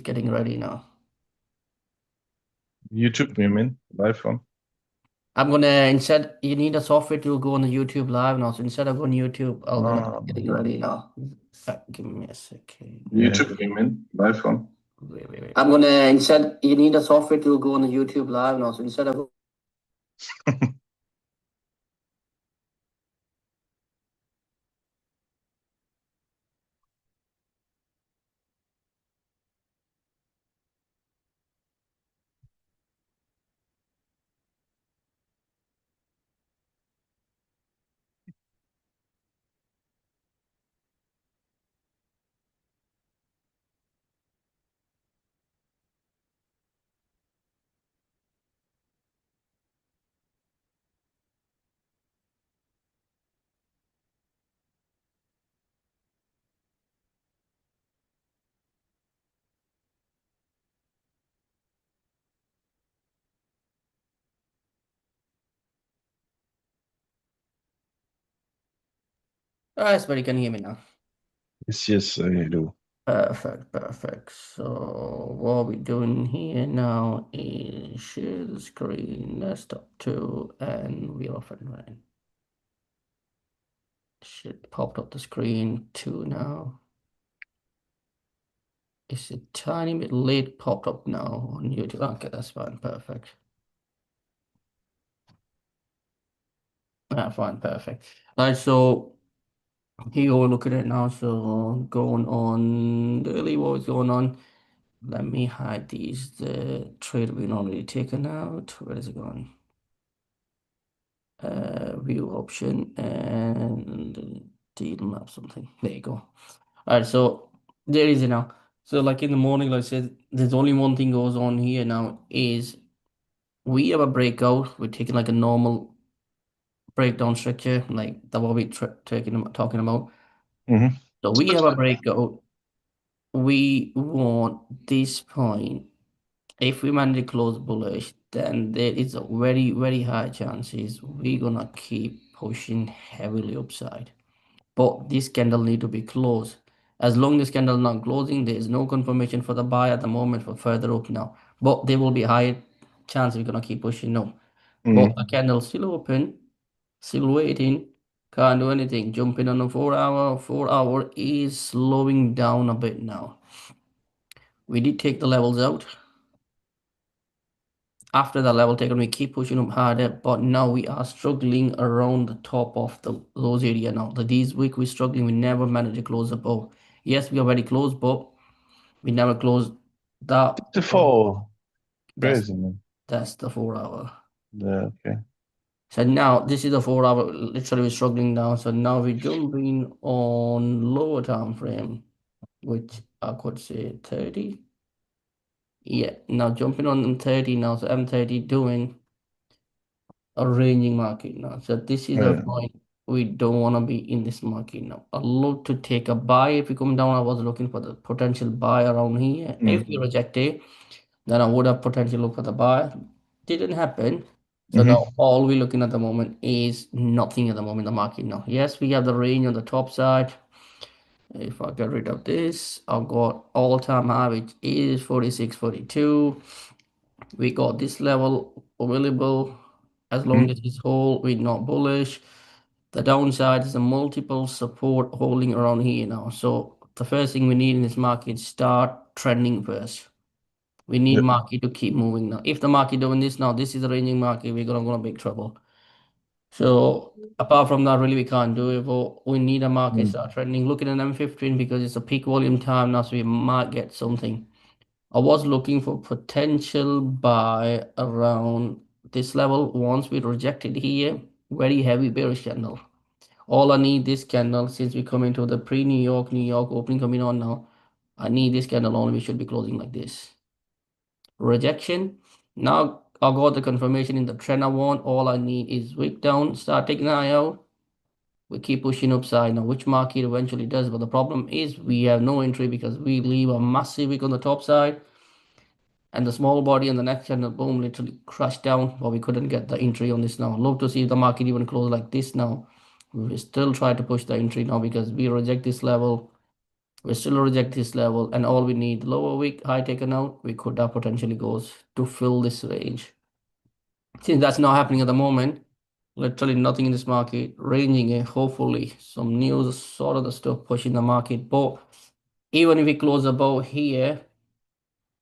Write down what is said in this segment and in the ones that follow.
getting ready now. YouTube muyum ben? Live from. I'm gonna instead you need a software to go on the YouTube live now. So instead of going YouTube, I'm gonna getting ready now. Give me a second. YouTube muyum ben? Live from. Wait. I'm gonna instead you need a software to go on the YouTube live now. So instead of Alright, but you can hear me now. Yes, I do. Perfect. So what we're doing here now is share the screen, desktop 2, and we're off and running. Shit popped up the screen 2 now. It's a tiny bit late popped up now on YouTube. Okay, that's fine. Perfect. Fine. Perfect. Right, so here we're looking at it now. So going on daily, what is going on? Let me hide these. The trade we normally taken out. Where is it going? View option and deal map something. There you go. All right, so there is it now. So like in the morning, like I said, there's only one thing goes on here now is we have a breakout. We're taking like a normal breakdown structure, like the what we talking about. Mm-hmm. So we have a breakout. We want this point. If we manage to close bullish, then there is a very high chances we're gonna keep pushing heavily upside. But this candle need to be closed. As long as candle not closing, there is no confirmation for the buy at the moment for further up now. But there will be high chance we're gonna keep pushing no. But the Mm-hmm. candle still open, still waiting, can't do anything. Jumping on the 4 hour. 4 hour is slowing down a bit now. We did take the levels out. After the level taken, we keep pushing up harder, but now we are struggling around the top of those area now. These week we're struggling, we never managed to close above. Yes, we are very close, but we never closed that. The fall. That's Crazy, man. that's the 4 hour. Yeah, okay. So now this is the 4 hour. Literally, we're struggling now. So now we're jumping on lower time frame, which I could say 30. Yeah, now jumping on 30 now. So M30 doing a ranging market now. So this is the Yeah. point we don't want to be in this market now. I look to take a buy. If we come down, I was looking for the potential buy around here. If we Mm-hmm. reject it, then I would have potentially looked for the buy. Didn't happen. So now Mm-hmm. all we're looking at the moment is nothing at the moment in the market now. Yes, we have the range on the top side. If I get rid of this, I've got all-time high, which is 46.42. We got this level available. As long as Mm-hmm. it's whole, we're not bullish. The downside is a multiple support holding around here now. So the first thing we need in this market is start trending first. We need Yeah. market to keep moving now. If the market doing this now, this is a ranging market, we're gonna go in big trouble. So apart from that, really we can't do it. But we need a market Mm. start trending. Look at an M15 because it's a peak volume time now, so we might get something. I was looking for potential buy around this level. Once we rejected here, very heavy bearish candle. All I need this candle since we come into the New York opening coming on now. I need this candle only. We should be closing like this. Rejection. Now I got the confirmation in the trend I want. All I need is wick down, start taking an eye out. We keep pushing upside now, which market eventually does. But the problem is we have no entry because we leave a massive wick on the top side. And the small body and the next channel, boom, literally crashed down, but we couldn't get the entry on this now. Love to see if the market even close like this now. We still try to push the entry now because we reject this level. We still reject this level, and all we need lower wick high taken out. We could have potentially goes to fill this range. Since that's not happening at the moment, literally nothing in this market ranging it. Hopefully, some news sort of the stuff pushing the market. But even if we close above here,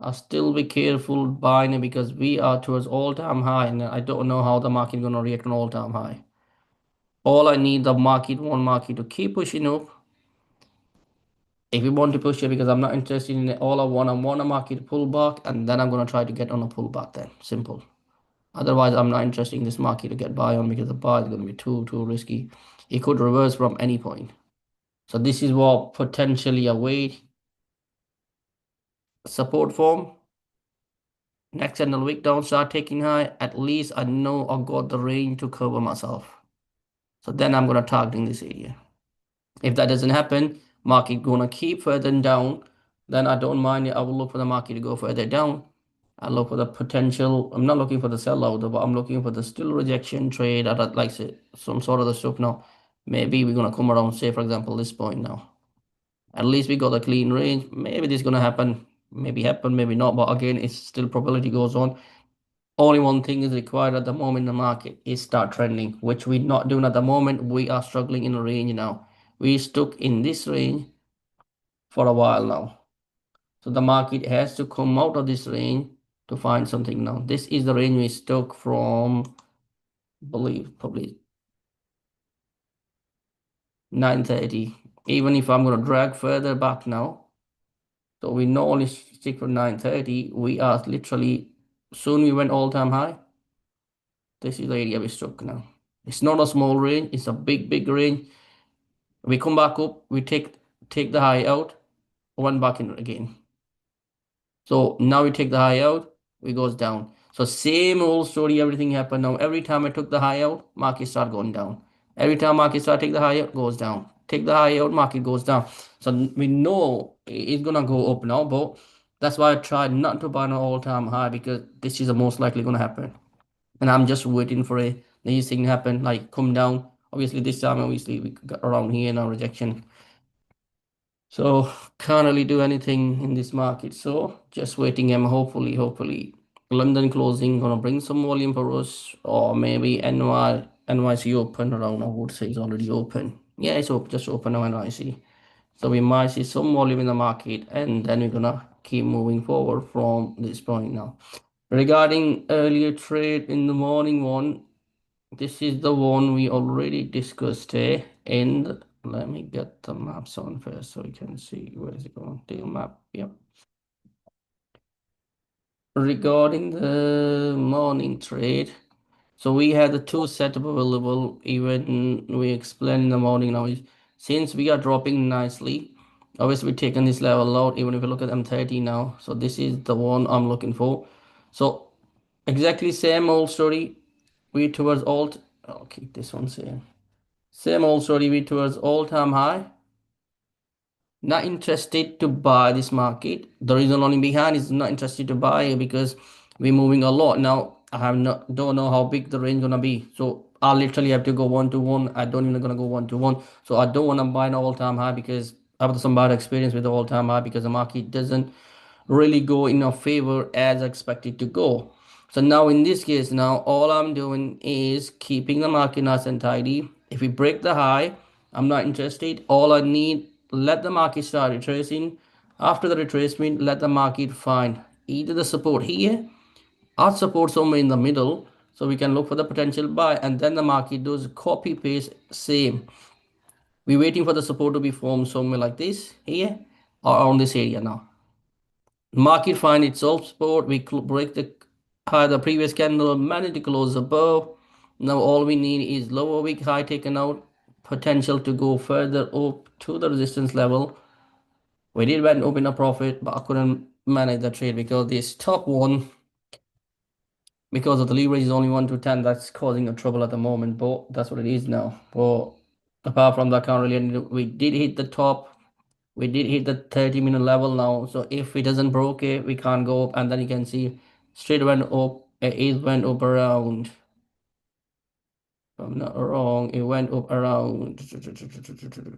I'll still be careful buying it because we are towards all-time high, and I don't know how the market gonna react on all-time high. All I need the market, one market to keep pushing up. If we want to push it, because I'm not interested in it, all I want a market to pull back, and then I'm gonna try to get on a pullback. Then simple. Otherwise, I'm not interested in this market to get buy on because the buy is gonna be too risky. It could reverse from any point. So this is what potentially a weight support form. Next candle wick down, start taking high. At least I know I got the range to cover myself. So then I'm gonna target in this area. If that doesn't happen, market gonna keep further down, then I don't mind it. I will look for the market to go further down. I look for the potential. I'm not looking for the sellout, but I'm looking for the still rejection trade at like say, some sort of the stuff now. Maybe we're gonna come around, say for example, this point now. At least we got a clean range. Maybe this is gonna happen. Maybe happen, maybe not. But again, it's still probability goes on. Only one thing is required at the moment in the market is start trending, which we're not doing at the moment. We are struggling in a range now. We stuck in this range for a while now. So the market has to come out of this range to find something now. This is the range we stuck from, believe probably 930. Even if I'm gonna drag further back now, so we not only stick for 930, we are literally soon we went all-time high. This is the area we struck now. It's not a small range, it's a big range. We come back up, we take the high out, one back in again. So now we take the high out, we goes down. So same old story, everything happened now. Every time I took the high out, market start going down. Every time market start take the high out, goes down. Take the high out, market goes down. So we know it's gonna go up now, but that's why I tried not to buy an all-time high because this is the most likely gonna happen. And I'm just waiting for these thing to happen, like come down. Obviously this time, obviously we got around here now rejection. So can't really do anything in this market. So just waiting. Hopefully London closing gonna bring some volume for us, or maybe NYC open around. I would say it's already open. Yeah, it's open, just open now NYC. So we might see some volume in the market, and then we're gonna keep moving forward from this point now. Regarding earlier trade in the morning one, this is the one we already discussed here. And let me get the maps on first so we can see where is it going. The map, yep. Regarding the morning trade, so we had the two setup available. Even we explained in the morning now is since we are dropping nicely, obviously we're taking this level out. Even if you look at M30 now, so this is the one I'm looking for. So exactly same old story. We towards alt. I'll keep this one same. Same old story. We towards all-time high. Not interested to buy this market. The reason only behind is not interested to buy because we're moving a lot now. I have not don't know how big the range gonna be. So I literally have to go one to one. I don't even gonna go one to one. So I don't want to buy an all-time high because I have some bad experience with the all-time high because the market doesn't really go in our favor as expected to go. So now in this case, now all I'm doing is keeping the market nice and tidy. If we break the high, I'm not interested. All I need, let the market start retracing. After the retracement, let the market find either the support here or support somewhere in the middle. So we can look for the potential buy, and then the market does copy paste same. We're waiting for the support to be formed somewhere like this here or on this area now. Market find its soft spot. We break the high the previous candle, manage to close above. Now all we need is lower wick high taken out, potential to go further up to the resistance level. We did went open a profit, but I couldn't manage the trade because this top one, because of the leverage is only 1 to 10, that's causing a trouble at the moment. But that's what it is now. But apart from that, can't really. We did hit the top. We did hit the 30-minute level now. So if it doesn't broke it, we can't go up. And then you can see straight went up. It went up around if I'm not wrong, it went up around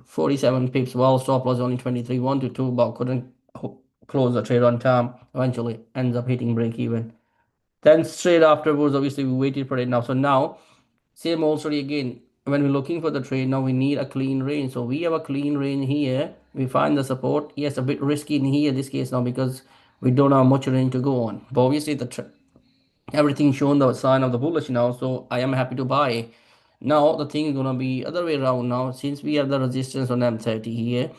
47 pips. Well, stop loss only 23, 1 to 2, but couldn't close the trade on time. Eventually ends up hitting break even. Then straight afterwards, obviously we waited for it now. So now, same old story again. When we're looking for the trade, now we need a clean range. So we have a clean range here. We find the support. Yes, a bit risky in here, this case now, because we don't have much range to go on. But obviously everything shown the sign of the bullish now, so I am happy to buy. Now the thing is gonna be other way around now, since we have the resistance on M30 here.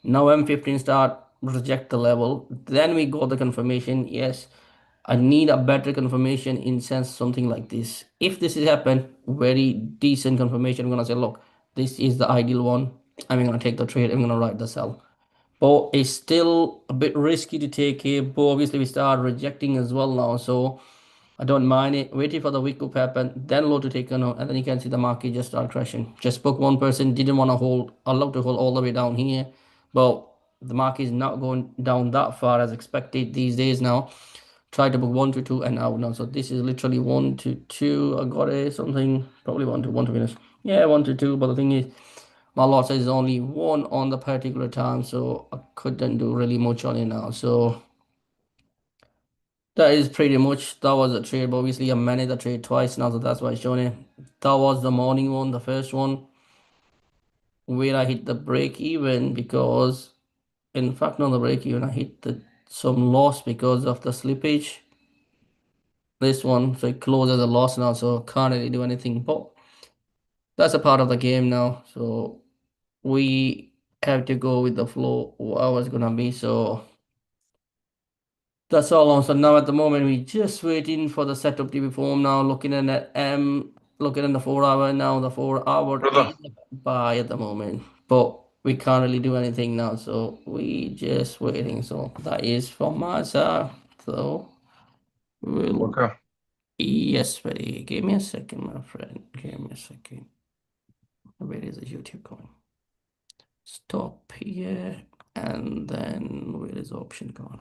Now M15 start reject the level, then we got the confirmation. Yes, I need a better confirmation in sense something like this. If this is happen, very decent confirmation, I'm gonna say, look, this is the ideal one. I'm gonna take the trade, I'm gonna write the sell. But it's still a bit risky to take here, but obviously we start rejecting as well now, so I don't mind it. Waiting for the week to happen, then low to take a note, and then you can see the market just start crashing. Just book one person, didn't want to hold, allowed to hold all the way down here, but the market is not going down that far as expected these days now. Try to book 1 to 2 and out now. So this is literally 1 to 2. I got a something, probably 1 to finish. Yeah, 1 to 2. But the thing is, my lot size is only one on the particular time, so I couldn't do really much on it now. So that is pretty much that was a trade, but obviously I managed the trade twice now, so that's why it's showing it. That was the morning one, the first one, where I hit the break even because, in fact, not the break even, I hit some loss because of the slippage. This one, so it closed as a loss now, so can't really do anything. But that's a part of the game now, so we have to go with the flow. What was gonna be so. That's all on. So now at the moment we just waiting for the setup to be formed now. Looking at that looking at the 4 hour now. The 4 hour Brother. is buy at the moment. But we can't really do anything now. So we just waiting. So that is from my side. So we'll Okay. yes, buddy. Give me a second, my friend. Give me a second. Where is the YouTube going? Stop here. And then where is the option gone?